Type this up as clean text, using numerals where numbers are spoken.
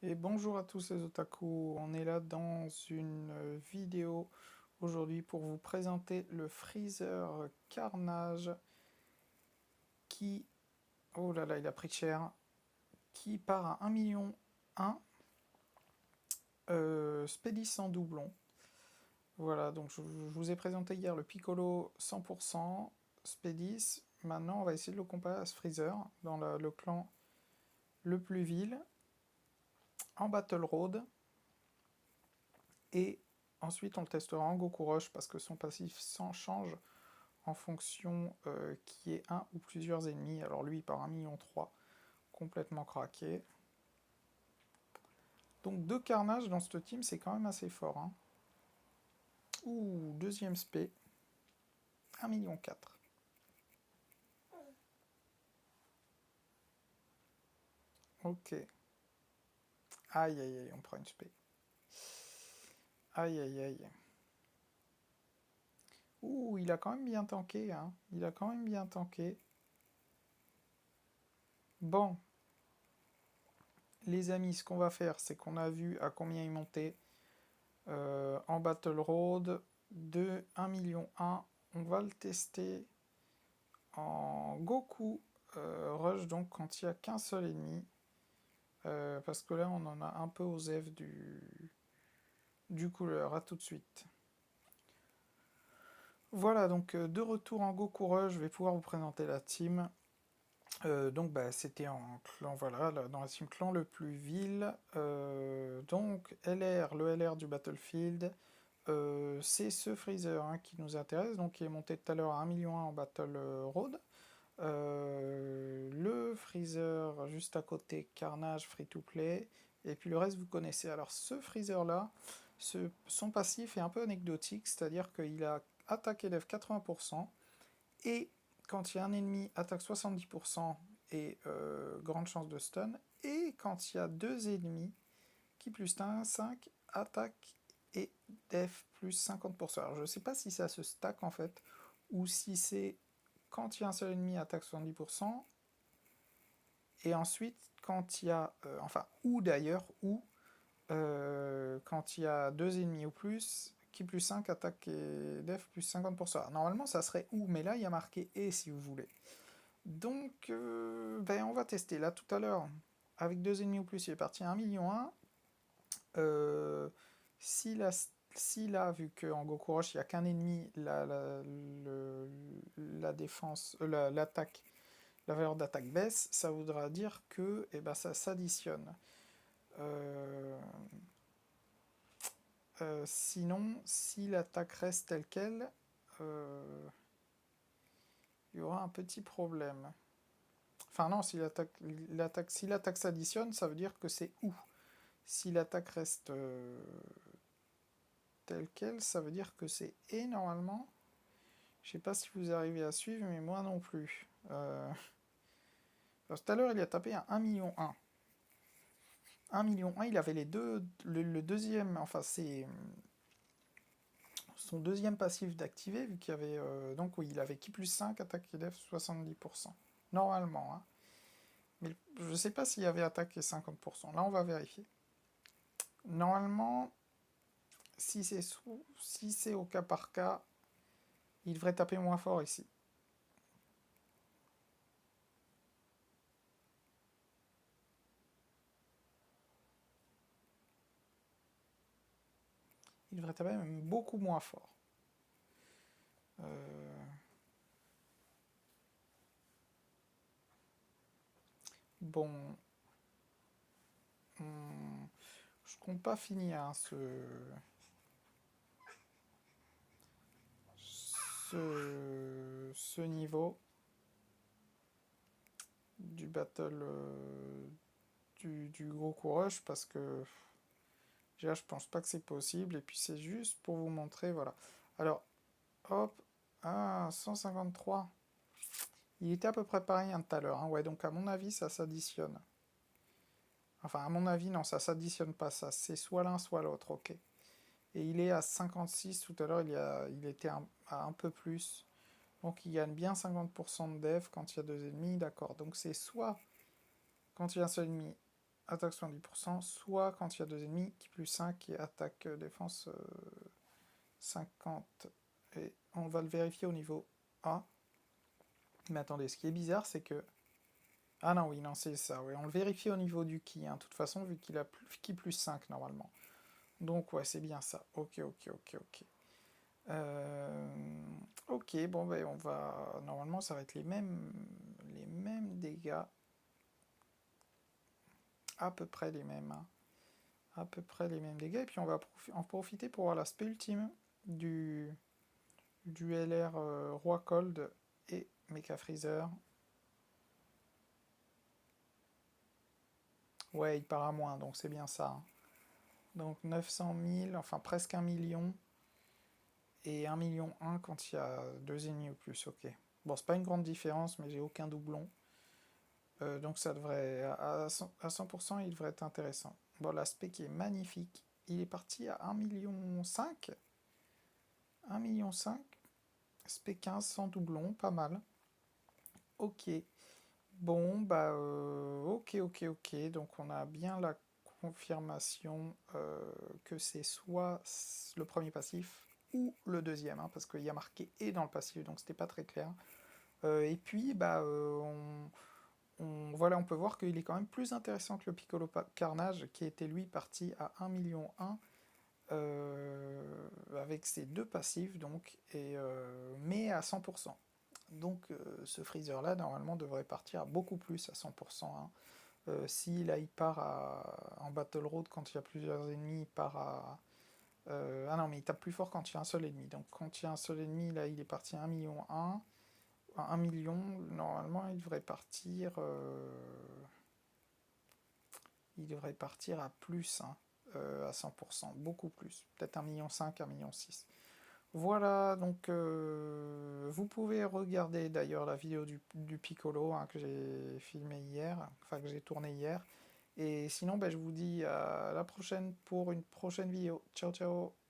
Et bonjour à tous les otaku, on est là dans une vidéo aujourd'hui pour vous présenter le Freezer Carnage qui, oh là là il a pris cher, qui part à 1 million 1, Spédis sans doublon. Voilà, donc je vous ai présenté hier le Piccolo 100%, Spédis, maintenant on va essayer de le comparer à ce Freezer dans le clan le plus vil, en Battle Road. Et ensuite, on le testera en Goku Rush parce que son passif change en fonction qui est un ou plusieurs ennemis. Alors lui, il part 1,3 million, complètement craqué. Donc 2 carnages dans ce team, c'est quand même assez fort. Hein. Ouh, deuxième spé, 1,4 million. Ok. Aïe, aïe, aïe, on prend une spé. Aïe, aïe, aïe. Ouh, il a quand même bien tanké. Hein. Il a quand même bien tanké. Bon, les amis, ce qu'on va faire, c'est qu'on a vu à combien il montait en Battle Road de 1,1 million. On va le tester en Goku Rush, donc quand il n'y a qu'un seul ennemi. Parce que là, on en a un peu aux F du couleur. À tout de suite. Voilà, donc de retour en Goku Rush, je vais pouvoir vous présenter la team. Donc bah, c'était en clan, voilà, dans la team clan le plus vil. Donc LR, le LR du Battlefield, c'est ce Freezer hein, qui nous intéresse, donc qui est monté tout à l'heure à 1,1 million en Battle Road. Le Freezer juste à côté, Carnage, Free to Play, et puis le reste vous connaissez. Alors ce Freezer là, son passif est un peu anecdotique, c'est-à-dire qu'il a attaque élève 80%, et quand il y a un ennemi, attaque 70% et grande chance de stun, et quand il y a deux ennemis, qui plus 1, 5, attaque et def plus 50%. Alors je ne sais pas si ça se stack en fait, ou si c'est quand il y a un seul ennemi, attaque 70%, et ensuite quand il y a, enfin, ou d'ailleurs, ou quand il y a deux ennemis ou plus, qui plus 5, attaque et def plus 50%. Alors, normalement ça serait ou, mais là il y a marqué et si vous voulez. Donc ben, on va tester. Là tout à l'heure, avec deux ennemis ou plus, il est parti à 1,1 million. S'il a, vu qu'en Goku Rush, il n'y a qu'un ennemi, la défense, l'attaque, la valeur d'attaque baisse, ça voudra dire que eh ben, ça s'additionne. Euh, sinon, si l'attaque reste telle qu'elle, il y aura un petit problème. Enfin non, si l'attaque s'additionne, ça veut dire que c'est ou. Si l'attaque reste telle qu'elle, ça veut dire que c'est et normalement. Je sais pas si vous arrivez à suivre, mais moi non plus. Tout à l'heure, il a tapé à 1,1 million. 1,1 million, il avait les deux, le deuxième, enfin c'est son deuxième passif d'activer, vu qu'il y avait, donc oui, il avait qui plus 5, attaque et def 70%. Normalement, hein. Mais je sais pas s'il y avait attaque et 50%. Là, on va vérifier. Normalement, si c'est au cas par cas, il devrait taper moins fort ici. Il devrait taper même beaucoup moins fort. Bon, je compte pas finir hein, ce niveau du battle du Goku Rush parce que déjà je pense pas que c'est possible et puis c'est juste pour vous montrer voilà. Alors hop, 153. Il était à peu près pareil hein, tout à l'heure. Hein. Ouais, donc à mon avis ça s'additionne. Enfin à mon avis non, ça s'additionne pas ça. C'est soit l'un soit l'autre, ok. Et il est à 56 tout à l'heure, il était à un peu plus. Donc il gagne bien 50% de def quand il y a deux ennemis, d'accord. Donc c'est soit quand il y a un seul ennemi, attaque 70%, soit quand il y a deux ennemis qui plus 5 et attaque défense 50. Et on va le vérifier au niveau A. Mais attendez, ce qui est bizarre, c'est que... Ah non, oui, non, c'est ça, oui. On le vérifie au niveau du ki, hein, de toute façon, vu qu'il a ki plus 5 normalement. Donc, ouais, c'est bien ça. Ok, ok, ok, ok. Ok, bon, ben, on va... Normalement, ça va être les mêmes dégâts. À peu près les mêmes, hein. À peu près les mêmes dégâts. Et puis, on va en profiter pour voir l'aspect ultime du LR Roi Cold et Mecha Freezer. Ouais, il part à moins, donc c'est bien ça, hein. Donc 900 000, enfin presque 1 million, et 1 million 1 quand il y a deux ennemis ou plus, ok. Bon, c'est pas une grande différence, mais j'ai aucun doublon. Donc ça devrait, à 100%, il devrait être intéressant. Bon, l'aspect qui est magnifique, il est parti à 1 million 5. 1 million 5, aspect 15 sans doublon, pas mal. Ok. Bon, bah, ok, ok, ok. Donc on a bien la confirmation que c'est soit le premier passif ou le deuxième, hein, parce qu'il y a marqué et dans le passif, donc c'était pas très clair. Et puis, bah, voilà, on peut voir qu'il est quand même plus intéressant que le Piccolo Carnage, qui était lui parti à 1 million 1, avec ses deux passifs, donc, mais à 100%. Donc ce Freezer là normalement devrait partir à beaucoup plus à 100%, hein. Si là il part en Battle Road quand il y a plusieurs ennemis, il part à... ah non mais il tape plus fort quand il y a un seul ennemi. Donc quand il y a un seul ennemi, là il est parti à 1 million 1. 1 million, normalement il devrait partir à plus, hein, à 100%, beaucoup plus. Peut-être 1 million 5, 1 million 6. Voilà, donc vous pouvez regarder d'ailleurs la vidéo du Piccolo, hein, que j'ai filmé hier, enfin que j'ai tourné hier. Et sinon, ben, je vous dis à la prochaine pour une prochaine vidéo. Ciao, ciao!